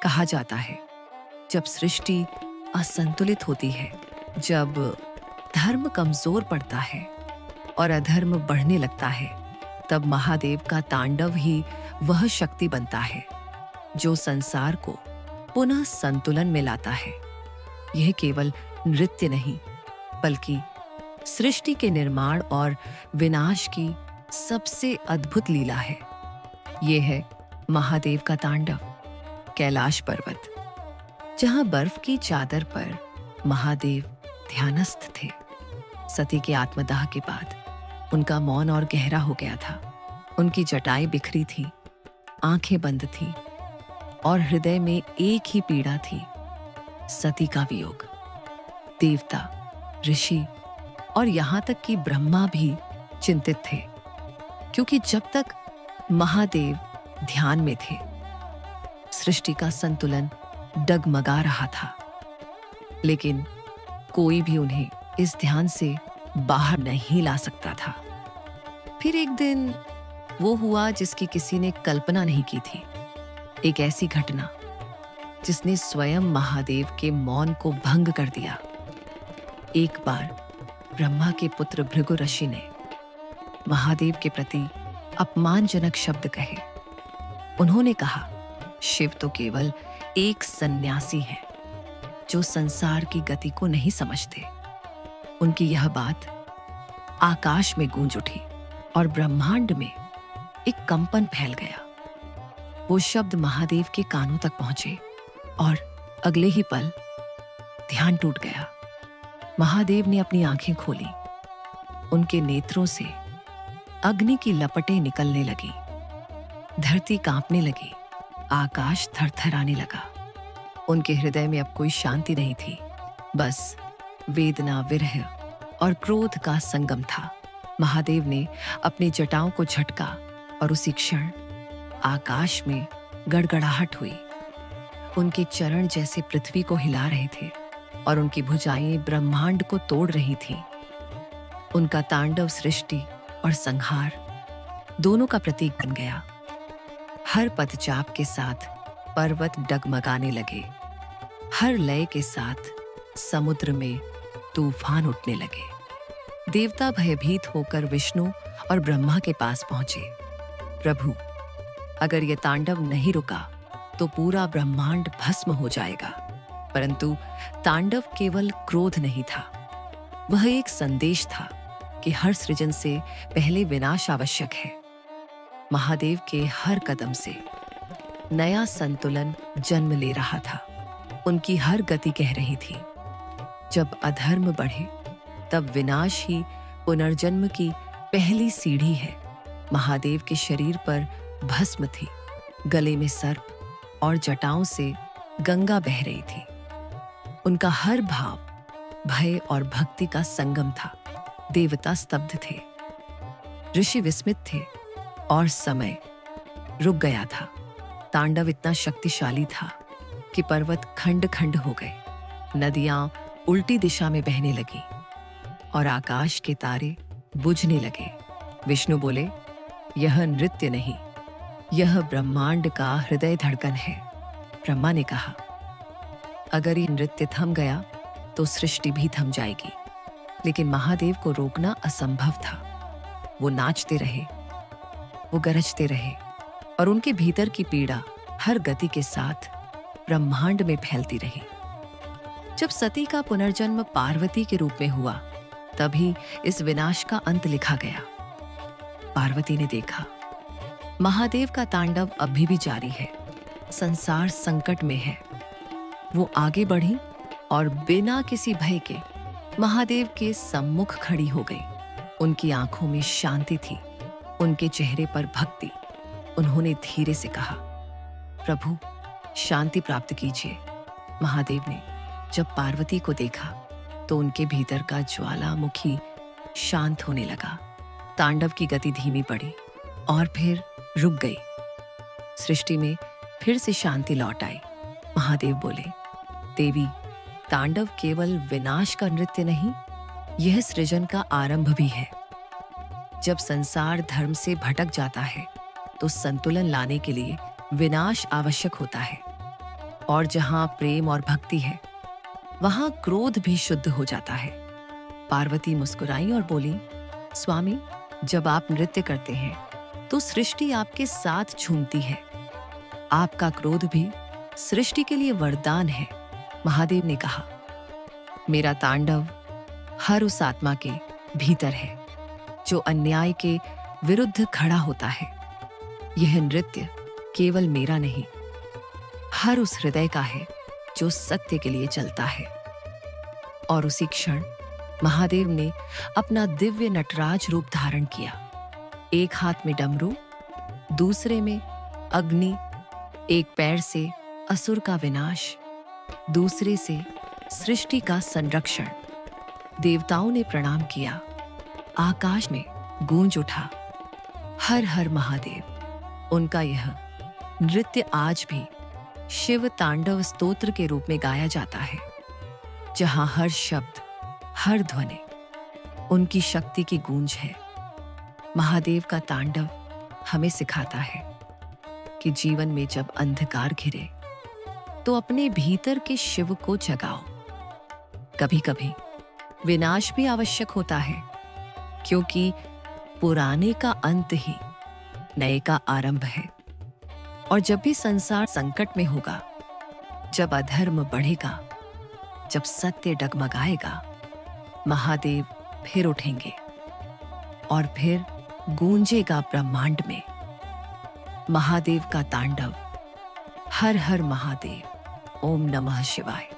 कहा जाता है जब सृष्टि असंतुलित होती है, जब धर्म कमजोर पड़ता है और अधर्म बढ़ने लगता है, तब महादेव का तांडव ही वह शक्ति बनता है जो संसार को पुनः संतुलन में लाता है। यह केवल नृत्य नहीं, बल्कि सृष्टि के निर्माण और विनाश की सबसे अद्भुत लीला है। यह है महादेव का तांडव। कैलाश पर्वत, जहां बर्फ की चादर पर महादेव ध्यानस्थ थे। सती के आत्मदाह के बाद उनका मौन और गहरा हो गया था। उनकी जटाएं बिखरी थी, आंखें बंद थीं और हृदय में एक ही पीड़ा थी, सती का वियोग। देवता, ऋषि और यहां तक कि ब्रह्मा भी चिंतित थे, क्योंकि जब तक महादेव ध्यान में थे, सृष्टि का संतुलन डगमगा रहा था। लेकिन कोई भी उन्हें इस ध्यान से बाहर नहीं ला सकता था। फिर एक दिन वो हुआ जिसकी किसी ने कल्पना नहीं की थी। एक ऐसी घटना जिसने स्वयं महादेव के मौन को भंग कर दिया। एक बार ब्रह्मा के पुत्र भृगु ऋषि ने महादेव के प्रति अपमानजनक शब्द कहे। उन्होंने कहा, शिव तो केवल एक सन्यासी है जो संसार की गति को नहीं समझते। उनकी यह बात आकाश में गूंज उठी और ब्रह्मांड में एक कंपन फैल गया। वो शब्द महादेव के कानों तक पहुंचे और अगले ही पल ध्यान टूट गया। महादेव ने अपनी आंखें खोली। उनके नेत्रों से अग्नि की लपटें निकलने लगी, धरती कांपने लगी, आकाश थरथराने लगा। उनके हृदय में अब कोई शांति नहीं थी, बस वेदना, विरह और क्रोध का संगम था। महादेव ने अपनी जटाओं को झटका और उसी क्षण आकाश में गड़गड़ाहट हुई। उनके चरण जैसे पृथ्वी को हिला रहे थे और उनकी भुजाएं ब्रह्मांड को तोड़ रही थीं। उनका तांडव सृष्टि और संहार दोनों का प्रतीक बन गया। हर पदचाप के साथ पर्वत डगमगाने लगे, हर लय के साथ समुद्र में तूफान उठने लगे। देवता भयभीत होकर विष्णु और ब्रह्मा के पास पहुंचे। प्रभु, अगर ये तांडव नहीं रुका तो पूरा ब्रह्मांड भस्म हो जाएगा। परंतु तांडव केवल क्रोध नहीं था, वह एक संदेश था कि हर सृजन से पहले विनाश आवश्यक है। महादेव के हर कदम से नया संतुलन जन्म ले रहा था। उनकी हर गति कह रही थी, जब अधर्म बढ़े तब विनाश ही पुनर्जन्म की पहली सीढ़ी है। महादेव के शरीर पर भस्म थी, गले में सर्प और जटाओं से गंगा बह रही थी। उनका हर भाव भय और भक्ति का संगम था। देवता स्तब्ध थे, ऋषि विस्मित थे और समय रुक गया था। तांडव इतना शक्तिशाली था कि पर्वत खंड खंड हो गए, नदियां उल्टी दिशा में बहने लगी और आकाश के तारे बुझने लगे। विष्णु बोले, यह नृत्य नहीं, यह ब्रह्मांड का हृदय धड़कन है। ब्रह्मा ने कहा, अगर ये नृत्य थम गया तो सृष्टि भी थम जाएगी। लेकिन महादेव को रोकना असंभव था। वो नाचते रहे, वो गरजते रहे और उनके भीतर की पीड़ा हर गति के साथ ब्रह्मांड में फैलती रही। जब सती का पुनर्जन्म पार्वती के रूप में हुआ, तभी इस विनाश का अंत लिखा गया। पार्वती ने देखा, महादेव का तांडव अभी भी जारी है, संसार संकट में है। वो आगे बढ़ी और बिना किसी भय के महादेव के सम्मुख खड़ी हो गई। उनकी आंखों में शांति थी, उनके चेहरे पर भक्ति। उन्होंने धीरे से कहा, प्रभु, शांति प्राप्त कीजिए। महादेव ने जब पार्वती को देखा तो उनके भीतर का ज्वालामुखी शांत होने लगा। तांडव की गति धीमी पड़ी और फिर रुक गई। सृष्टि में फिर से शांति लौट आई। महादेव बोले, देवी, तांडव केवल विनाश का नृत्य नहीं, यह सृजन का आरंभ भी है। जब संसार धर्म से भटक जाता है तो संतुलन लाने के लिए विनाश आवश्यक होता है। और जहां प्रेम और भक्ति है, वहां क्रोध भी शुद्ध हो जाता है। पार्वती मुस्कुराई और बोली, स्वामी, जब आप नृत्य करते हैं तो सृष्टि आपके साथ झूमती है। आपका क्रोध भी सृष्टि के लिए वरदान है। महादेव ने कहा, मेरा तांडव हर उस आत्मा के भीतर है जो अन्याय के विरुद्ध खड़ा होता है। यह नृत्य केवल मेरा नहीं, हर उस हृदय का है जो सत्य के लिए चलता है। और उसी क्षण महादेव ने अपना दिव्य नटराज रूप धारण किया। एक हाथ में डमरू, दूसरे में अग्नि, एक पैर से असुर का विनाश, दूसरे से सृष्टि का संरक्षण। देवताओं ने प्रणाम किया। आकाश में गूंज उठा, हर हर महादेव। उनका यह नृत्य आज भी शिव तांडव स्तोत्र के रूप में गाया जाता है, जहां हर शब्द, हर ध्वनि उनकी शक्ति की गूंज है। महादेव का तांडव हमें सिखाता है कि जीवन में जब अंधकार घिरे तो अपने भीतर के शिव को जगाओ। कभी कभी विनाश भी आवश्यक होता है, क्योंकि पुराने का अंत ही नए का आरंभ है। और जब भी संसार संकट में होगा, जब अधर्म बढ़ेगा, जब सत्य डगमगाएगा, महादेव फिर उठेंगे और फिर गूंजेगा ब्रह्मांड में महादेव का तांडव। हर हर महादेव। ओम नमः शिवाय।